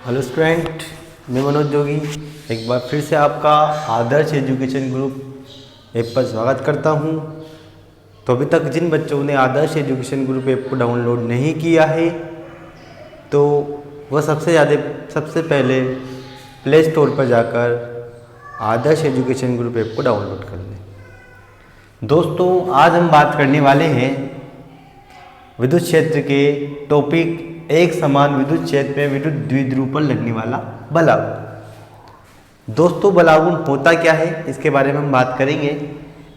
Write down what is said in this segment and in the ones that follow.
Hello student, मैं मनोज जोगी एक बार फिर से आपका आदर्श एजुकेशन ग्रुप ऐप पर स्वागत करता हूं। तो अभी तक जिन बच्चों ने आदर्श एजुकेशन ग्रुप ऐप को डाउनलोड नहीं किया है तो वह सबसे पहले प्ले स्टोर पर जाकर आदर्श एजुकेशन ग्रुप ऐप को डाउनलोड कर लें। दोस्तों, आज हम बात करने वाले हैं विद्युत क्षेत्र के टॉपिक एक समान विद्युत क्षेत्र में विद्युत द्विध्रुव पर लगने वाला बलागुण। दोस्तों, बलागुण होता क्या है इसके बारे में हम बात करेंगे।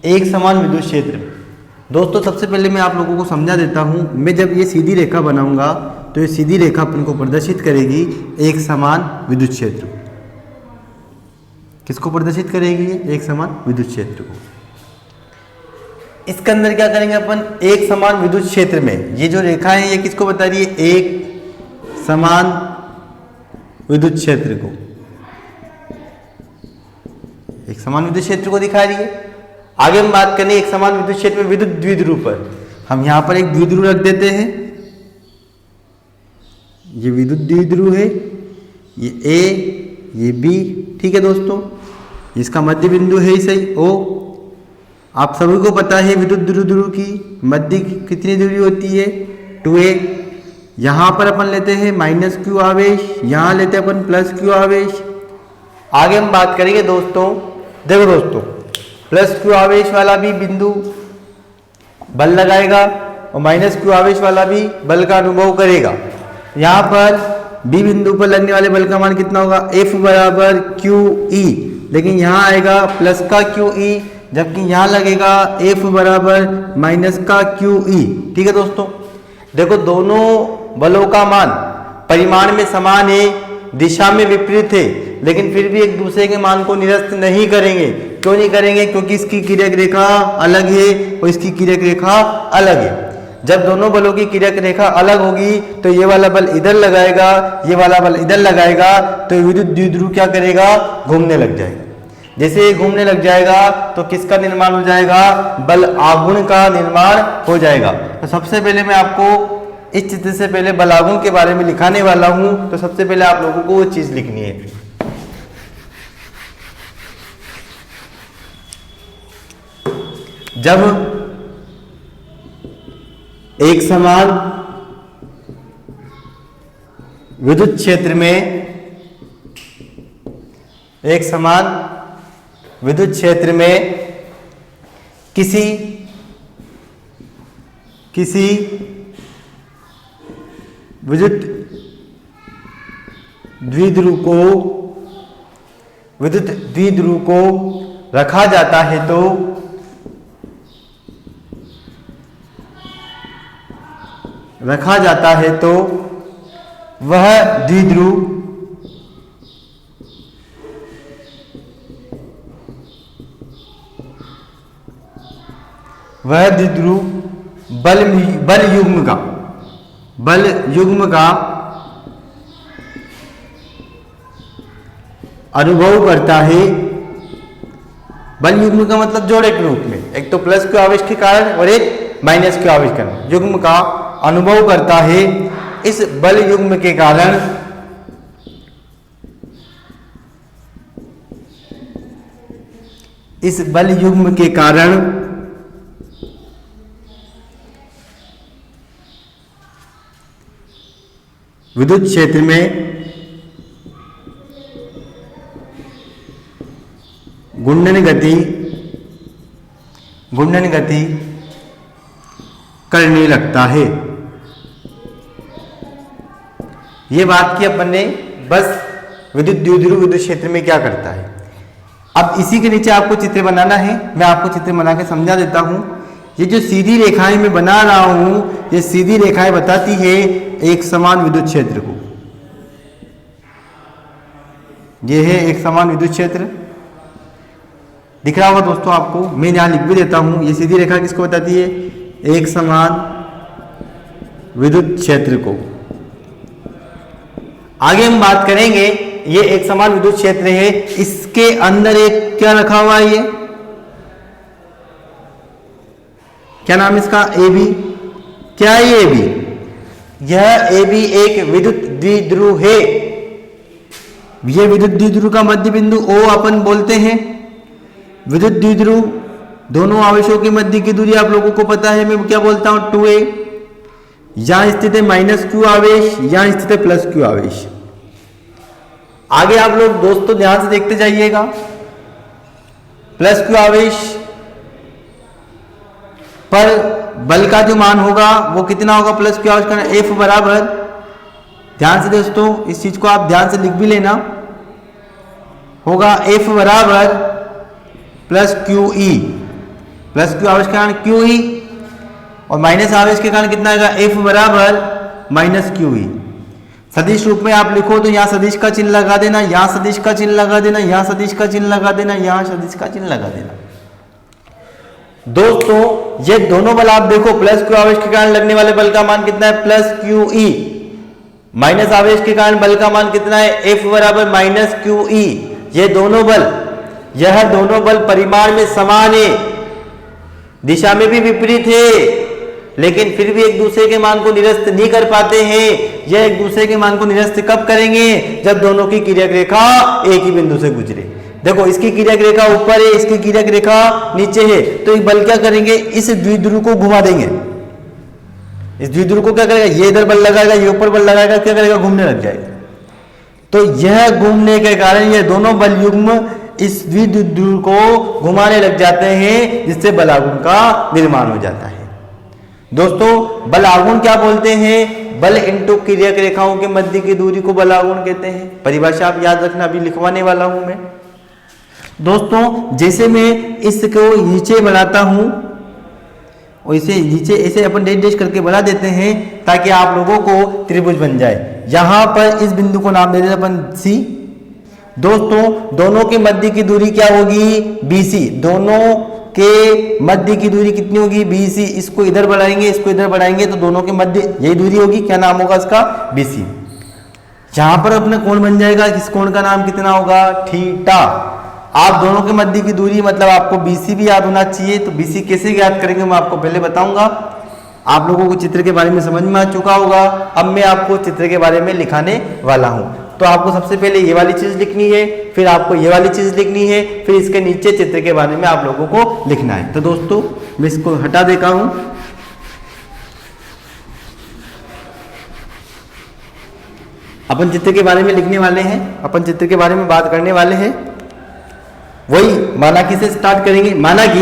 एक समान विद्युत क्षेत्र में दोस्तों सबसे पहले मैं आप लोगों को समझा देता हूं। मैं जब ये सीधी रेखा बनाऊंगा तो ये सीधी रेखा अपन को प्रदर्शित करेगी एक समान विद्युत क्षेत्र को। किसको प्रदर्शित करेगी? एक समान विद्युत क्षेत्र को। इसके अंदर क्या करेंगे अपन? एक समान विद्युत क्षेत्र में ये जो रेखा है ये किसको बता रही है? एक समान विद्युत क्षेत्र को, एक समान विद्युत क्षेत्र को दिखा रही है। आगे हम बात करें एक समान विद्युत क्षेत्र में विद्युत द्विध्रुव पर। हम यहां पर एक द्विध्रुव रख देते हैं। ये विद्युत द्विध्रुव है, ये ए, ये बी। ठीक है दोस्तों, इसका मध्य बिंदु है सही ओ। आप सभी को पता है विद्युत द्विध्रुव की मध्य कितनी दूरी होती है? 2a। यहां पर अपन लेते हैं -q आवेश, यहां लेते हैं अपन +q आवेश। आगे हम बात करेंगे दोस्तों, देखो दोस्तों, +q आवेश वाला भी बिंदु बल लगाएगा और -q आवेश वाला भी बल का अनुभव करेगा। यहां पर B बिंदु पर लगने वाले बल का मान कितना होगा? F बराबर QE, लेकिन यहां आएगा प्लस का QE, जबकि यहां लगेगा F बराबर माइनस का QE। ठीक है दोस्तों, देखो दोनों बलों का मान परिमाण में समान है, दिशा में विपरीत है, लेकिन फिर भी एक दूसरे के मान को निरस्त नहीं करेंगे। क्यों नहीं करेंगे? क्योंकि इसकी किरक रेखा अलग है और इसकी किरक रेखा अलग है। जब दोनों बलों की किरक रेखा अलग होगी तो ये वाला बल इधर लगाएगा, ये वाला बल इधर लगाएगा, तो विद्युत द्विध्रुव क्या करेगा? घूमने लग जाएगा। जैसे ये घूमने लग जाएगा तो किसका निर्माण हो जाएगा? बल आघूर्ण का निर्माण हो जाएगा। तो सबसे पहले मैं आपको इस चित्र से पहले बलागुण के बारे में लिखाने वाला हूं। तो सबसे पहले आप लोगों को वो चीज लिखनी है। जब एक समान विद्युत क्षेत्र में किसी विद्युत द्विध्रुव को रखा जाता है तो वह द्विध्रुव बल युग्म का अनुभव करता है। बल युग्म का मतलब जोड़े के रूप में, एक तो +q आवेश के कारण और एक -q आवेश के कारण युग्म का अनुभव करता है। इस बल युग्म के कारण विद्युत क्षेत्र में घूर्णन गति करने लगता है। ये बात की अपन ने बस विद्युत द्विध्रुव विद्युत क्षेत्र में क्या करता है। अब इसी के नीचे आपको चित्र बनाना है। मैं आपको चित्र बना के समझा देता हूं। ये जो सीधी रेखाएं मैं बना रहा हूं, ये सीधी रेखाएं बताती है एक समान विद्युत क्षेत्र को। ये है एक समान विद्युत क्षेत्र, दिख रहा होगा दोस्तों आपको। मैं यहां लिख भी देता हूं। ये सीधी रेखा किसको बताती है? एक समान विद्युत क्षेत्र को। आगे हम बात करेंगे, ये एक समान विद्युत क्षेत्र है, इसके अंदर एक क्या रखा हुआ है? ये क्या नाम इसका? AB। क्या है ये AB? यह AB एक विद्युत द्विध्रुव है। ये विद्युत द्विध्रुव का मध्य बिंदु O अपन बोलते हैं। विद्युत द्विध्रुव दोनों आवेशों के मध्य की दूरी आप लोगों को पता है, मैं क्या बोलता हूं 2a। यहां स्थित है -q आवेश, यहां स्थित है +q आवेश। आगे आप लोग दोस्तों ध्यान से देखते जाइएगा। +q आवेश पर बल का जो मान होगा वो कितना होगा, +q आवेश का F बराबर, ध्यान से दोस्तों इस चीज को आप ध्यान से लिख भी लेना, होगा F बराबर +QE। +q आवेश के कारण QE और माइनस आवेश के कारण कितना आएगा, F बराबर -QE। सदिश रूप में आप लिखो तो यहां सदिश का चिन्ह लगा देना, यहां सदिश का चिन्ह लगा देना, यहां सदिश का चिन्ह लगा देना, यहां सदिश का चिन्ह लगा देना। दोस्तों ये दोनों बल आप देखो, +q आवेश के कारण लगने वाले बल का मान कितना है, +QE। माइनस आवेश के कारण बल का मान कितना है, F बराबर -QE। ये दोनों बल, यह दोनों बल परिमाण में समान है, दिशा में भी विपरीत है, लेकिन फिर भी एक दूसरे के मान को निरस्त नहीं कर पाते हैं। यह एक दूसरे के मान को निरस्त कब करेंगे, जब दोनों की किर्यक रेखा एक ही बिंदु से गुजरे। देखो इसकी किर्यक रेखा ऊपर है, इसकी किर्यक रेखा नीचे है, तो एक बल क्या करेंगे, इस द्विध्रुव को घुमा देंगे। इस द्विध्रुव को क्या करेगा, ये इधर बल लगाएगा, ये ऊपर बल लगाएगा, क्या करेगा, घूमने लग जाएगा। तो यह घूमने के कारण ये दोनों बल युग्म इस द्विध्रुव को घुमाने लग जाते हैं, जिससे बल आघूर्ण का निर्माण हो जाता है। दोस्तों बल आघूर्ण क्या बोलते हैं, बल इंटू किर्यक रेखाओं के मध्य की दूरी को बल आघूर्ण कहते हैं। परिभाषा आप याद रखना, अभी लिखवाने वाला हूं मैं। दोस्तों जैसे मैं इसको नीचे बढ़ाता हूं और इसे नीचे ऐसे अपन डैश करके बढ़ा देते हैं ताकि आप लोगों को त्रिभुज बन जाए। यहां पर इस बिंदु को नाम दे देते अपन C। दोस्तों दोनों के मध्य की दूरी क्या होगी, BC। दोनों के मध्य की दूरी कितनी होगी, BC। इसको इधर बढ़ाएंगे, इसको इधर बढ़ाएंगे तो दोनों के मध्य यही दूरी होगी, क्या नाम होगा इसका, BC। यहां पर अपना कोण बन जाएगा, इस कोण का नाम कितना होगा, थीटा। आप दोनों के मध्य की दूरी मतलब आपको BC भी याद होना चाहिए। तो BC कैसे याद करेंगे मैं आपको पहले बताऊंगा। आप लोगों को चित्र के बारे में समझ में आ चुका होगा, अब मैं आपको चित्र के बारे में लिखाने वाला हूं। तो आपको सबसे पहले ये वाली चीज लिखनी है, फिर आपको ये वाली चीज लिखनी है, फिर इसके नीचे चित्र के बारे में आप लोगों को लिखना है। तो दोस्तों मैं इसको हटा देता हूं। अपन चित्र के बारे में लिखने वाले हैं, अपन चित्र के बारे में बात करने वाले हैं। वही माना से स्टार्ट करेंगे। माना कि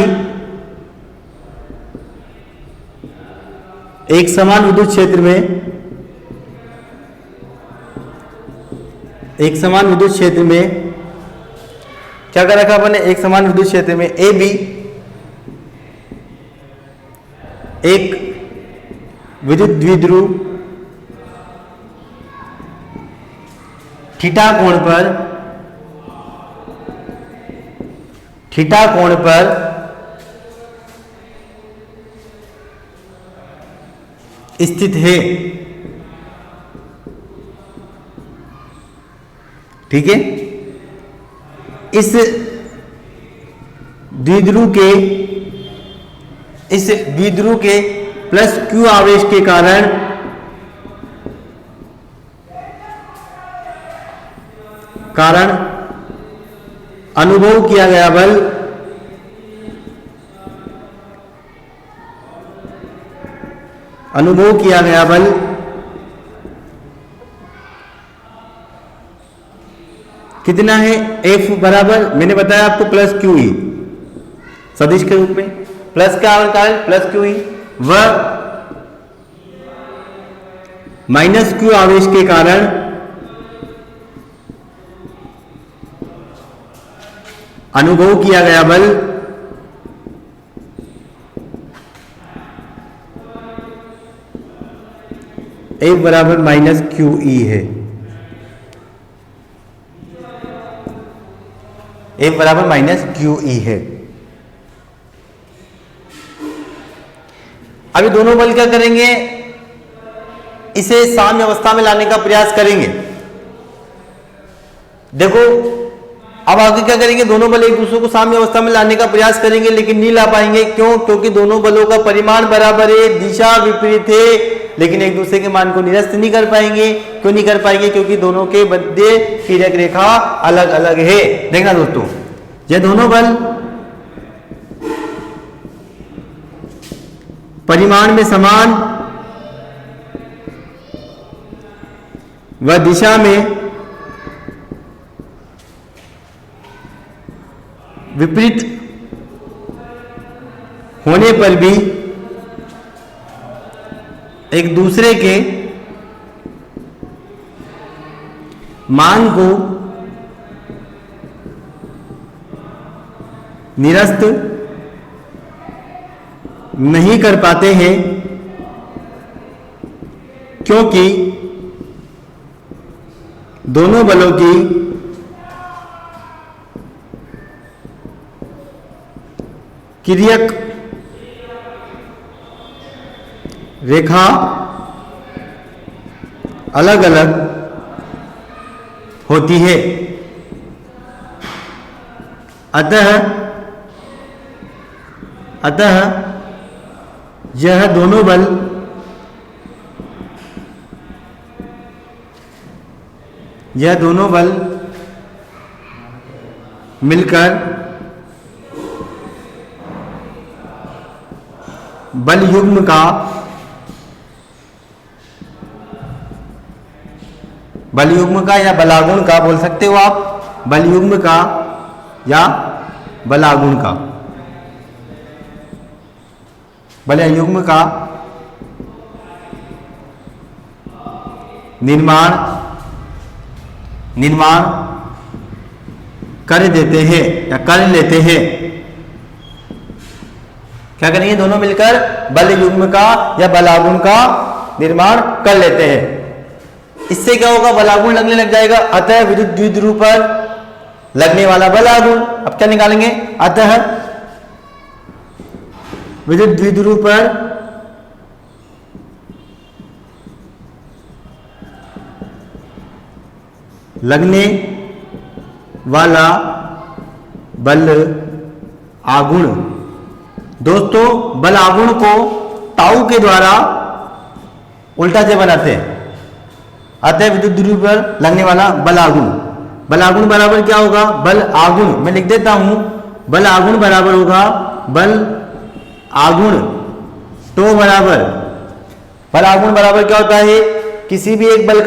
एक समान विद्युत क्षेत्र में, एक समान विद्युत क्षेत्र में क्या कर रखा अपन ने, एक समान विद्युत क्षेत्र में AB एक विद्युत द्विध्रुव थीटा कोण पर स्थित है। ठीक है, इस द्विध्रुव के +q आवेश के कारण अनुभव किया गया बल कितना है, F बराबर मैंने बताया आपको +QE सदिश के रूप में, प्लस का कारण +QE व -q आवेश के कारण अनुभव किया गया बल F बराबर -QE है। F बराबर -QE है। अभी दोनों बल क्या करेंगे, इसे साम्य अवस्था में लाने का प्रयास करेंगे। देखो अब आगे क्या करेंगे, दोनों बल एक दूसरे को साम्य अवस्था में लाने का प्रयास करेंगे, लेकिन नहीं ला पाएंगे। क्यों? क्योंकि दोनों बलों का परिमाण बराबर है, दिशा विपरीत है। लेकिन एक दूसरे के मान को निरस्त नहीं कर पाएंगे। क्यों नहीं कर पाएंगे? क्योंकि दोनों के मध्य तिर्यक रेखा अलग अलग है। देखना दोस्तों, ये दोनों बल परिमाण में समान व दिशा में विपरीत होने पर भी एक दूसरे के मान को निरस्त नहीं कर पाते हैं, क्योंकि दोनों बलों की तिर्यक रेखा अलग अलग होती है। अतः यह दोनों बल मिलकर बल युग्म का या बलागुण का बोल सकते हो आप, बल युग्म का या बलागुण का, बल युग्म का निर्माण कर देते हैं या कर लेते हैं। क्या करेंगे? दोनों मिलकर बल युग्म का या बलागुण का निर्माण कर लेते हैं। इससे क्या होगा? बलागुण लगने लग जाएगा। अतः विद्युत द्विध्रुव पर लगने वाला बलागुण, अब क्या निकालेंगे? अतः विद्युत द्विध्रुव पर लगने वाला बल आगुण। दोस्तों, बल आगुण को ताऊ के द्वारा उल्टा से बनाते हैं। अतः विद्युत ध्रुव पर लगने वाला बल आगुण, बल आगुण बराबर क्या होगा? बल आगुण, मैं लिख देता हूं, बल आगुण बराबर होगा बल आगुण तो बराबर, बल आगुण बराबर क्या होता है? किसी भी एक बल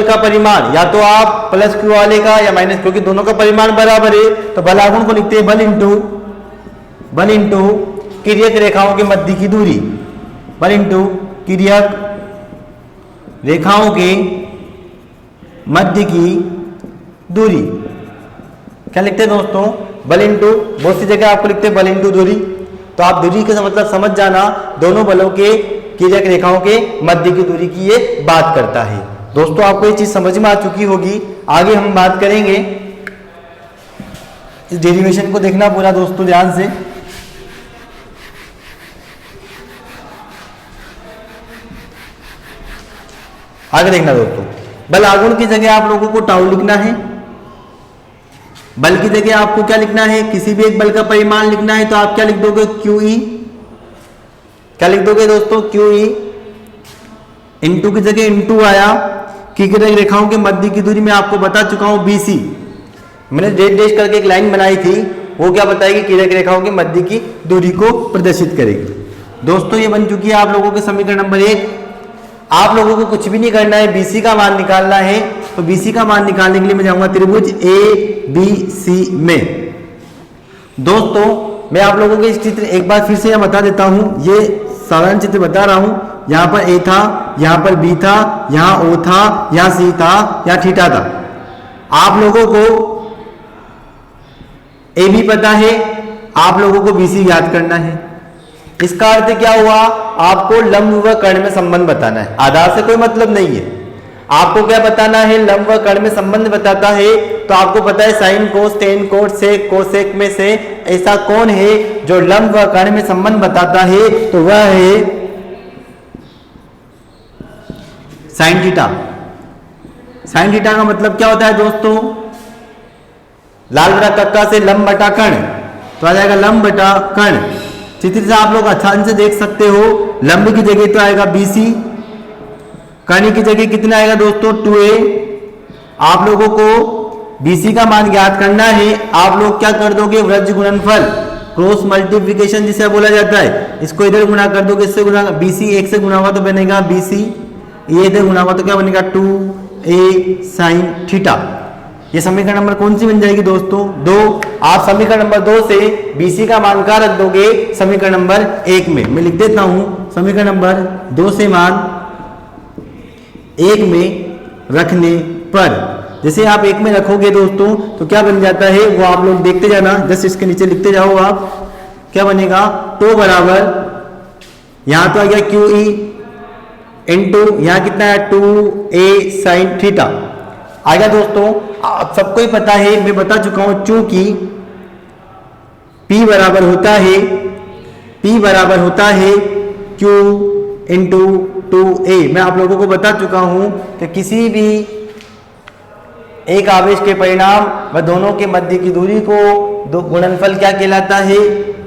का परिमाण, या तो आप प्लस क्यू वाले का या माइनस, क्योंकि दोनों का परिमाण बराबर है तो बल आगुण को लिखते हैं बल इंटू तिर्यक रेखाओं के मध्य की दूरी, बल इंटू तिर्यक रेखाओं के मध्य की दूरी। क्या लिखते हैं दोस्तों? बल इंटू, बहुत सी जगह आपको लिखते हैं बल इंटू दूरी, तो आप दूरी का मतलब समझ जाना, दोनों बलों के तिर्यक रेखाओं के मध्य की दूरी की ये बात करता है। दोस्तों, आपको ये चीज समझ में आ चुकी होगी। आगे हम बात करेंगे, इस डेरिवेशन को देखना पूरा दोस्तों ध्यान से। आगे देखना दोस्तों, बल आगुण की जगह आप लोगों को टाउ लिखना है, बल की जगह आपको क्या लिखना है? किसी भी एक बल का परिमाण लिखना है तो आप क्या लिख दोगे? QE। क्या लिख दोगे दोस्तों? QE। इंटू की जगह इंटू आया, तिर्यक रेखाओं के मध्य की दूरी में आपको बता चुका हूं BC, मैंने डेश करके एक लाइन बनाई थी, वो क्या बताएगी? तिर्यक रेखाओं के मध्य की दूरी को प्रदर्शित करेगी। दोस्तों, ये बन चुकी है आप लोगों के समीकरण नंबर 1। आप लोगों को कुछ भी नहीं करना है, BC का मान निकालना है। तो BC का मान निकालने के लिए मैं जाऊंगा त्रिभुज ABC में। दोस्तों, मैं आप लोगों को इस चित्र एक बार फिर से यहां बता देता हूं, ये साधारण चित्र बता रहा हूं। यहां पर A था, यहां पर B था, यहां O था, यहां C था, यहां थीटा था। आप लोगों को AB पता है, आप लोगों को BC याद करना है। इसका अर्थ क्या हुआ? आपको लंब व कर्ण में संबंध बताना है, आधार से कोई मतलब नहीं है। आपको क्या बताना है? लंब व कर्ण में संबंध बताता है। तो आपको पता है sine cos tan cot sec cosec में से ऐसा कौन है जो लंब व कर्ण में संबंध बताता है? तो वह है साइन थीटा। साइन थीटा का मतलब क्या होता है दोस्तों? लाल बटा कक्का से लंब बटा कर्ण, तो आ जाएगा लंब बटा कर्ण। चित्र से आप लोग आसान से देख सकते हो, लंब की जगह तो आएगा BC, कर्ण की जगह कितना आएगा दोस्तों 2A। आप लोगों को BC का मान ज्ञात करना है। आप लोग क्या कर दोगे, वृत्त गुणनफल, क्रॉस मल्टीप्लिकेशन जिसे बोला जाता है, इसको इधर गुणा कर दोगे, इससे गुणा, BC 1 से गुणा हुआ तो बनेगा BC, ये इधर गुणा हुआ तो क्या बनेगा 2A sin थीटा। ये समीकरण नंबर कौन सी बन जाएगी दोस्तों 2। आप समीकरण नंबर 2 से BC का मान क्या रख दोगे समीकरण नंबर 1 में। मैं लिख देता हूं समीकरण नंबर 2 से मान 1 में रखने पर, जैसे आप 1 में रखोगे दोस्तों तो क्या बन जाता है वो आप लोग देखते जाना, जस्ट इसके नीचे लिखते जाओ आप, क्या बनेगा तो बराबर यहां तो आ गया QE इंटू यहाँ कितना है 2A sin थीटा आ गया दोस्तों। आप सबको ही पता है, मैं बता चुका हूं, चूंकि P बराबर होता है Q इंटू 2A। मैं आप लोगों को बता चुका हूं कि किसी भी एक आवेश के परिणाम व दोनों के मध्य की दूरी को दो गुणनफल क्या कहलाता है,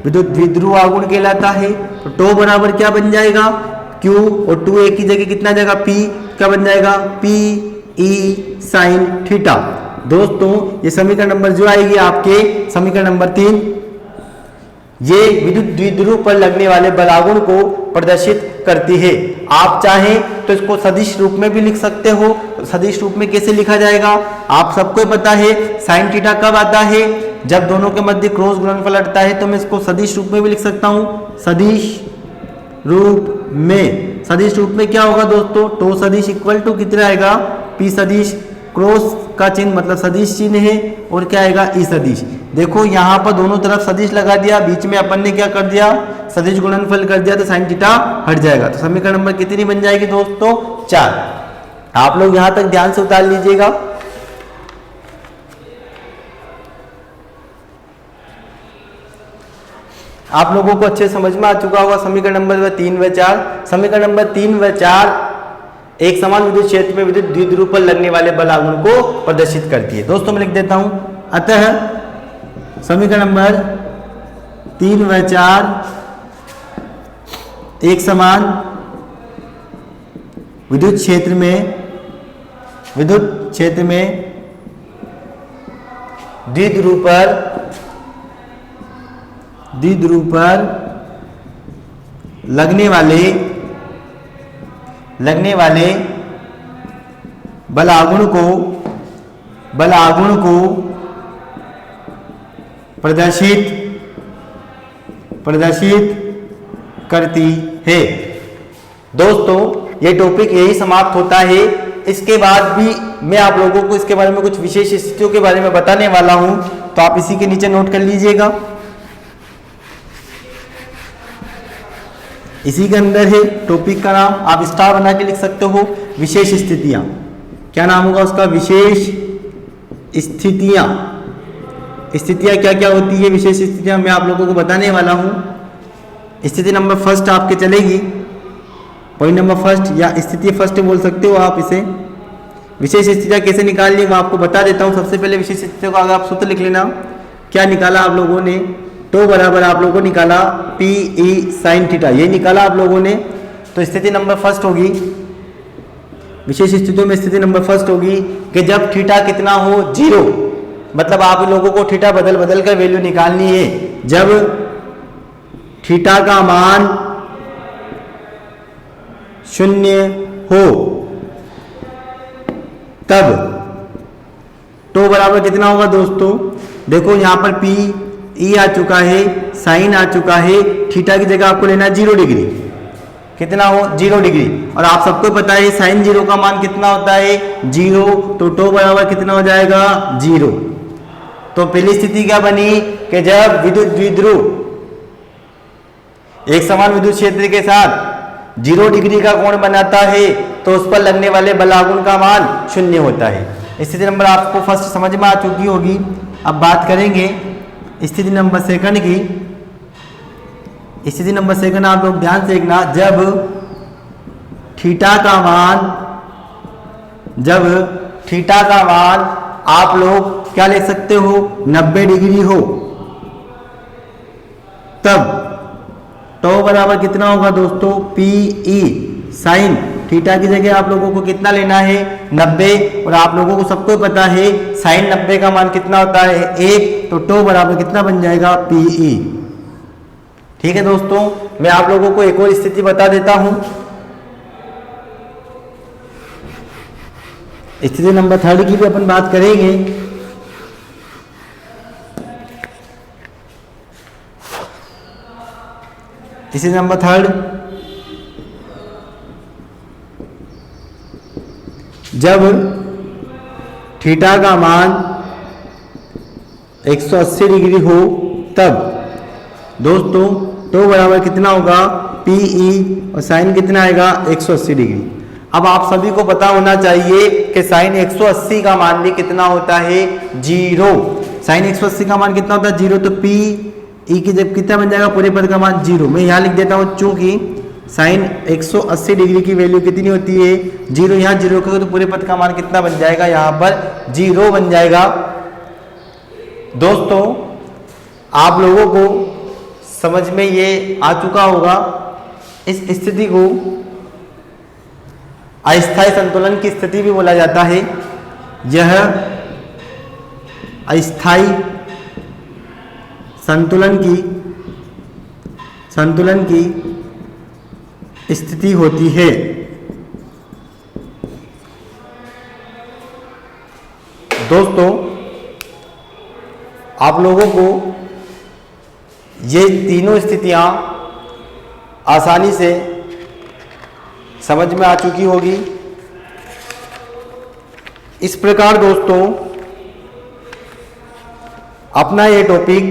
विद्युत द्विध्रुव आघूर्ण कहलाता है। तो टो बराबर क्या बन जाएगा Q और 2A की जगह कितना जाएगा P, क्या बन जाएगा PE sin थीटा। दोस्तों ये समीकरण नंबर जो आएगी आपके समीकरण नंबर 3, ये विद्युत द्विध्रुव पर लगने वाले बलागुण को प्रदर्शित करती है। आप चाहें तो इसको सदिश रूप में भी लिख सकते हो। सदिश रूप में कैसे लिखा जाएगा, आप सबको पता है साइन थीटा कब आता है, जब दोनों के मध्य क्रॉस गुणनफल हटता है। तो मैं इसको सदिश रूप में भी लिख सकता हूं, सदिश रूप में। सदिश रूप में क्या होगा दोस्तों, टो सदिश इक्वल टू कितना आएगा P सदिश, क्रॉस का चिन्ह मतलब सदिश चिन्ह है, और क्या आएगा E सदिश। देखो यहाँ पर दोनों तरफ सदिश लगा दिया, बीच में अपन ने क्या कर दिया सदिश गुणनफल कर दिया, तो साइन थीटा हट जाएगा। तो समीकरण नंबर कितनी बन जाएगी दोस्तों 4। आप लोग यहां तक ध्यान से उतार लीजिएगा। आप लोगों को अच्छे समझ में आ चुका होगा समीकरण नंबर 3 व 4। समीकरण नंबर 3 व 4 एक समान विद्युत क्षेत्र में विद्युत द्विध्रुव पर लगने वाले बलागुण को प्रदर्शित करती है। दोस्तों मैं लिख देता हूं, अतः समीकरण नंबर 3 व 4 एक समान विद्युत क्षेत्र में द्विध्रुव पर लगने वाले बलागुण को प्रदर्शित करती है। दोस्तों ये टॉपिक यही समाप्त होता है। इसके बाद भी मैं आप लोगों को इसके बारे में कुछ विशेष स्थितियों के बारे में बताने वाला हूं, तो आप इसी के नीचे नोट कर लीजिएगा। इसी के अंदर है टॉपिक का नाम, आप स्टार बना के लिख सकते हो, विशेष स्थितियां। क्या नाम होगा उसका, विशेष स्थितियां। स्थितियां क्या क्या होती है, विशेष स्थितियां मैं आप लोगों को बताने वाला हूं। स्थिति नंबर फर्स्ट आपके चलेगी, पॉइंट नंबर फर्स्ट या स्थिति फर्स्ट बोल सकते हो आप इसे। विशेष स्थितियां कैसे निकालनी मैं आपको बता देता हूं। सबसे पहले विशेष स्थितियों का अगर आप सूत्र लिख लेना, क्या निकाला आप लोगों ने, तो बराबर आप लोगों को निकाला PE sin थीटा, ये निकाला आप लोगों ने। तो स्थिति नंबर फर्स्ट होगी, विशेष स्थितियों में स्थिति नंबर फर्स्ट होगी कि जब थीटा कितना हो 0, मतलब आप लोगों को थीटा बदल कर वैल्यू निकालनी है। जब थीटा का मान 0 हो तब तो बराबर कितना होगा दोस्तों, देखो यहां पर PE आ चुका है, साइन आ चुका है, थीटा की जगह आपको लेना है 0 डिग्री, कितना हो 0 डिग्री। और आप सबको पता है साइन 0 का मान कितना होता है 0, तो टो बराबर कितना हो जाएगा 0। तो पहली स्थिति क्या बनी कि जब विद्युत द्विध्रुव एक समान विद्युत क्षेत्र के साथ 0 डिग्री का कोण बनाता है तो उस पर लगने वाले बलागुण का मान 0 होता है। स्थिति नंबर आपको फर्स्ट समझ में आ चुकी होगी। अब बात करेंगे स्थिति नंबर सेकंड की। स्थिति नंबर सेकंड आप लोग ध्यान से देखना, जब थीटा का मान आप लोग क्या ले सकते हो 90 डिग्री हो, तब टो बराबर कितना होगा दोस्तों, PE साइन थीटा की जगह आप लोगों को कितना लेना है, 90। और आप लोगों को सबको पता है साइन 90 का मान कितना होता है, 1। तो टो बराबर कितना बन जाएगा, PE। ठीक है दोस्तों, मैं आप लोगों को एक और स्थिति बता देता हूं। स्थिति नंबर 3 की भी अपन बात करेंगे। स्थिति नंबर 3, जब थीटा का मान 180 डिग्री हो तब दोस्तों टो बराबर कितना होगा, PE और साइन कितना आएगा, 180 डिग्री। अब आप सभी को पता होना चाहिए कि साइन 180 का मान भी कितना होता है, 0। साइन 180 का मान कितना होता है, 0। तो PE की जब कितना बन जाएगा, पूरे पद का मान 0। मैं यहाँ लिख देता हूँ, चूंकि साइन 180 डिग्री की वैल्यू कितनी होती है, 0। यहाँ 0 करोगे तो पूरे पद का मान कितना बन जाएगा, यहाँ पर 0 बन जाएगा। दोस्तों आप लोगों को समझ में ये आ चुका होगा। इस स्थिति को अस्थायी संतुलन की स्थिति भी बोला जाता है। यह अस्थायी संतुलन की स्थिति होती है। दोस्तों आप लोगों को ये तीनों स्थितियां आसानी से समझ में आ चुकी होगी। इस प्रकार दोस्तों अपना ये टॉपिक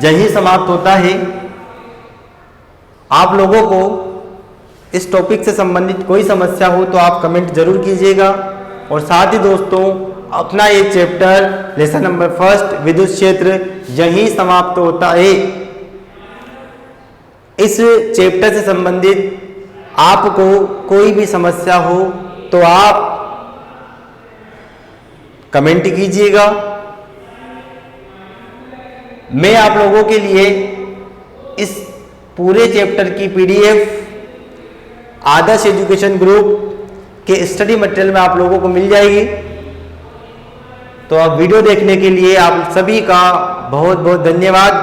यही समाप्त होता है। आप लोगों को इस टॉपिक से संबंधित कोई समस्या हो तो आप कमेंट जरूर कीजिएगा। और साथ ही दोस्तों अपना ये चैप्टर लेसन नंबर 1 विद्युत क्षेत्र यही समाप्त होता है। इस चैप्टर से संबंधित आपको कोई भी समस्या हो तो आप कमेंट कीजिएगा। मैं आप लोगों के लिए इस पूरे चैप्टर की PDF आदर्श एजुकेशन ग्रुप के स्टडी मटेरियल में आप लोगों को मिल जाएगी। तो अब वीडियो देखने के लिए आप सभी का बहुत बहुत धन्यवाद।